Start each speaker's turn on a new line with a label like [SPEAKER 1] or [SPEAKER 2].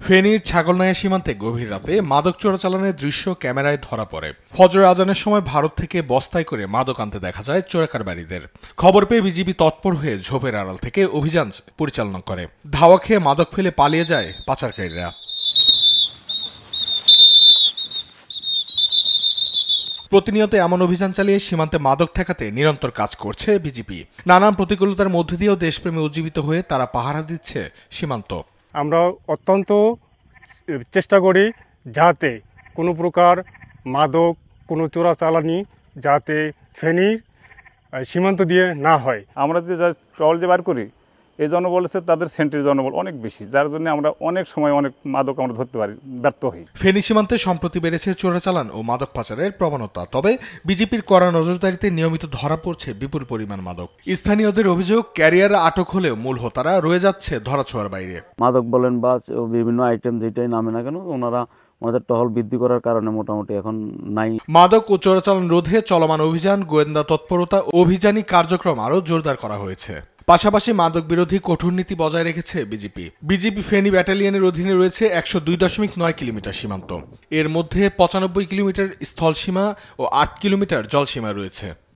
[SPEAKER 1] ফেনীর ছাগলনাইয়া সীমান্তে গভীর রাতে মাদক চোরাচালানের দৃশ্য ক্যামেরায় ধরা পড়ে। ফজর আজানের সময় ভারত থেকে বস্তায় করে মাদক আনতে দেখা যায় চোরাকারবারীদের। খবর পেয়ে বিজিবি তৎপর হয়ে ঝোপের আড়াল থেকে অভিযান পরিচালনা করে। ধাওয়া খেয়ে মাদক ফেলে পালিয়ে যায় পাচারকারীরা। প্রতিনিয়ত এমন অভিযান চালিয়ে সীমান্তে মাদক ঠেকাতে নিরন্তর কাজ করছে বিজিবি। নানান প্রতিকূলতার মধ্য দিয়েও দেশপ্রেমে উজ্জীবিত হয়ে তারা পাহারা দিচ্ছে সীমান্ত।
[SPEAKER 2] আমরা অত্যন্ত চেষ্টা করি যাতে কোনো প্রকার মাদক, কোনো চোরাচালানি যাতে ফেনীর সীমান্ত দিয়ে না হয়।
[SPEAKER 3] আমরা যে ট্রল যে বার করি, এই জনবল আছে তাদের সেন্ট্রির জনবল অনেক বেশি, যার জন্য আমরা অনেক সময় অনেক মাদক আমরা ধরতে পারি, ব্যর্থ হই।
[SPEAKER 1] ফেনী সীমান্তে সম্প্রতি বেড়েছে চোরাচালান ও মাদক পাচারের প্রবণতা। তবে বিজেপির কড়া নজরদারিতে নিয়মিত ধরা পড়ছে বিপুল পরিমাণ মাদক। স্থানীয়দের অভিযোগ, ক্যারিয়ার আটক হলেও মূল হোতারা রয়ে যাচ্ছে ধরাছোঁয়ার বাইরে।
[SPEAKER 4] মাদক বলেন বা বিভিন্ন আইটেম যেটাই নামে না কেন, ওনারা আমাদের টহল বৃদ্ধি করার কারণে মোটামুটি এখন নাই।
[SPEAKER 1] মাদক ও চোরাচালান রোধে চলমান অভিযান, গোয়েন্দা তৎপরতা, অভিযানী কার্যক্রম আরও জোরদার করা হয়েছে। পাশাপাশি মাদক বিরোধী কঠোর নীতি বজায় রেখেছে বিজিবি ফেনী ব্যাটালিয়নের অধীনে রয়েছে ১০২.৯ কিলোমিটার সীমান্ত। এর মধ্যে ৯৫ কিলোমিটার স্থল সীমা ও ৮ কিলোমিটার জল সীমা রয়েছে।